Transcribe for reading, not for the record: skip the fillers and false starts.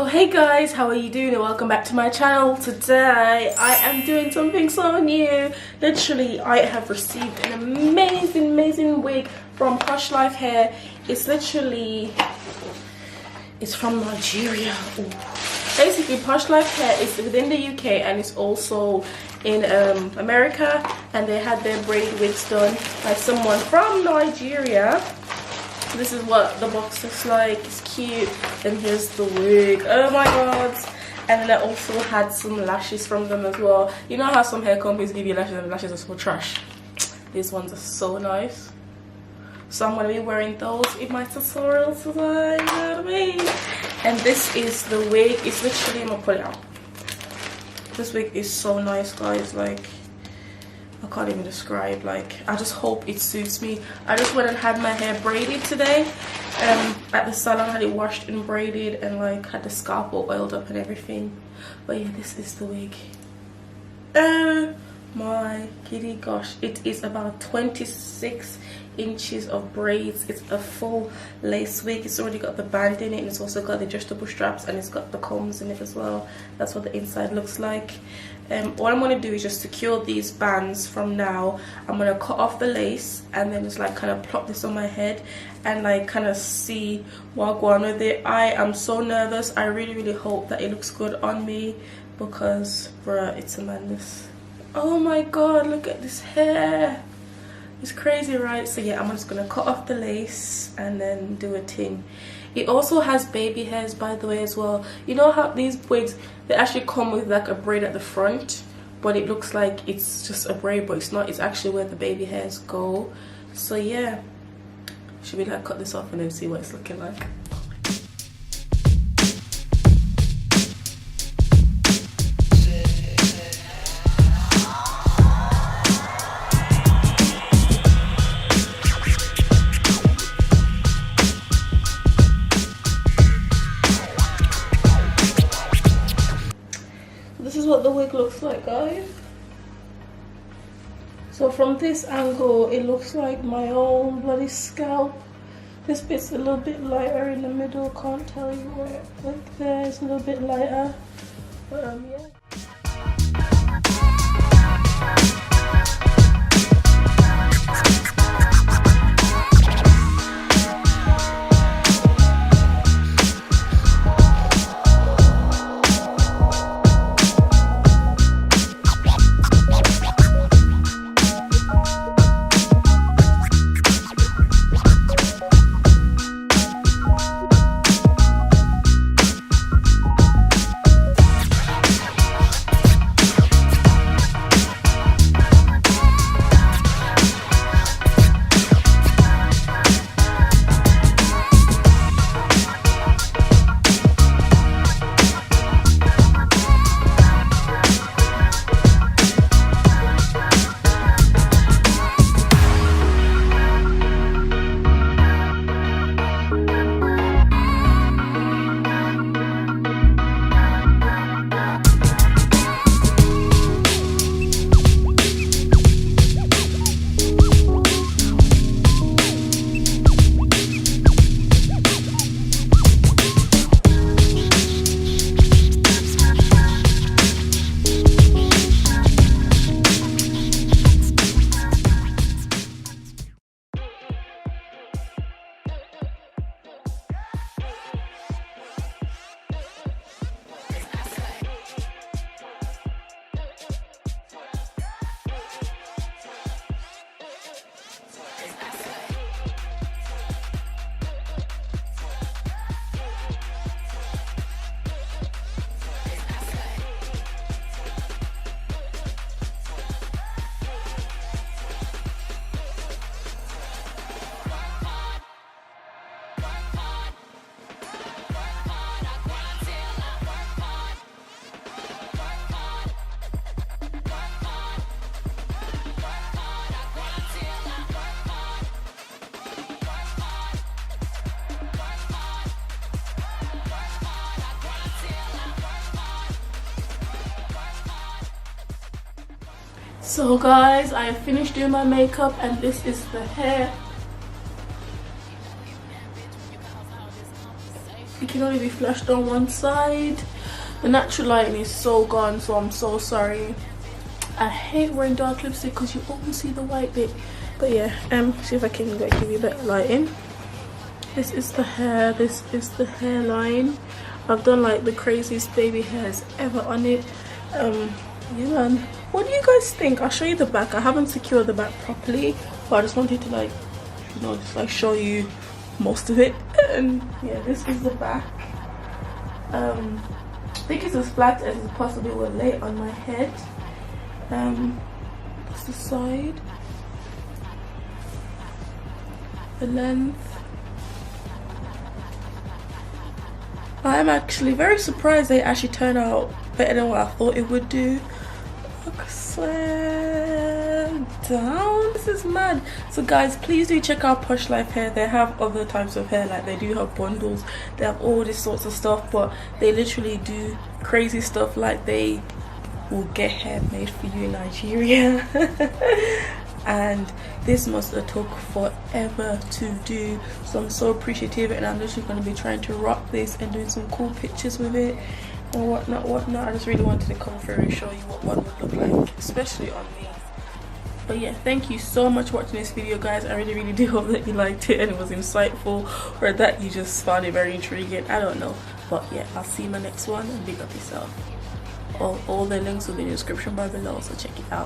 Oh, hey guys, how are you doing and welcome back to my channel. Today I am doing something so new. Literally, I have received an amazing wig from PoshLife hair. It's from Nigeria. Ooh. Basically, PoshLife hair is within the UK and it's also in America, and they had their braided wigs done by someone from Nigeria. This is what the box looks like. It's cute. And here's the wig. Oh my god. And then I also had some lashes from them as well. You know how some hair companies give you lashes and the lashes are so trash? These ones are so nice. So I'm going to be wearing those in my tutorial today. You know what I mean? And this is the wig. It's literally, I'm going to pull it out. This wig is so nice, guys. Like, I can't even describe. Like, I just hope it suits me. I just went and had my hair braided today at the salon. I had it washed and braided and like had the scalp all oiled up and everything. But yeah, this is the wig. Oh my kitty gosh, it is about 26 inches of braids. It's a full lace wig. It's already got the band in it, and it's also got the adjustable straps, and it's got the combs in it as well. That's what the inside looks like. What I'm going to do is just secure these bands from now. I'm going to cut off the lace and then just like kind of plop this on my head and like kind of see what going on with it. I am so nervous. I really hope that it looks good on me because bruh, it's a madness. Oh my god, look at this hair. It's crazy, right? So yeah, I'm just gonna cut off the lace and then do a thing. It also has baby hairs, by the way, as well. You know how these wigs, they actually come with like a braid at the front, but it looks like it's just a braid, but it's not. It's actually where the baby hairs go. So yeah, should we like cut this off and then see what it's looking like? This is what the wig looks like, guys. So from this angle, it looks like my own bloody scalp. This bit's a little bit lighter in the middle. Can't tell you where. Like there, it's a little bit lighter. But yeah. So guys, I have finished doing my makeup and this is the hair. You can can only be flashed on one side. The natural lighting is so gone, so I'm so sorry. I hate wearing dark lipstick because you always see the white bit. But yeah, see if I can give you better lighting. This is the hair, this is the hairline. I've done like the craziest baby hairs ever on it. Yeah man, what do you guys think? I'll show you the back. I haven't secured the back properly, but I just wanted to like, you know, just like show you most of it. And yeah, this is the back. I think it's as flat as it possibly will lay on my head. That's the side, the length. I'm actually very surprised they actually turned out better than what I thought it would do. Look, down. This is mad. So guys, please do check out PoshLife hair. They have other types of hair, like they do have bundles, they have all these sorts of stuff, but they literally do crazy stuff, like they will get hair made for you in Nigeria. And this must have took forever to do, so I'm so appreciative, and I'm literally going to be trying to rock this and doing some cool pictures with it and whatnot. I just really wanted to come through and show you what one would look like, especially on me. But yeah, thank you so much for watching this video, guys. I really do hope that you liked it and it was insightful, or that you just found it very intriguing. I don't know, but yeah, I'll see you in my next one, and big up yourself. All the links will be in the description bar below, so check it out.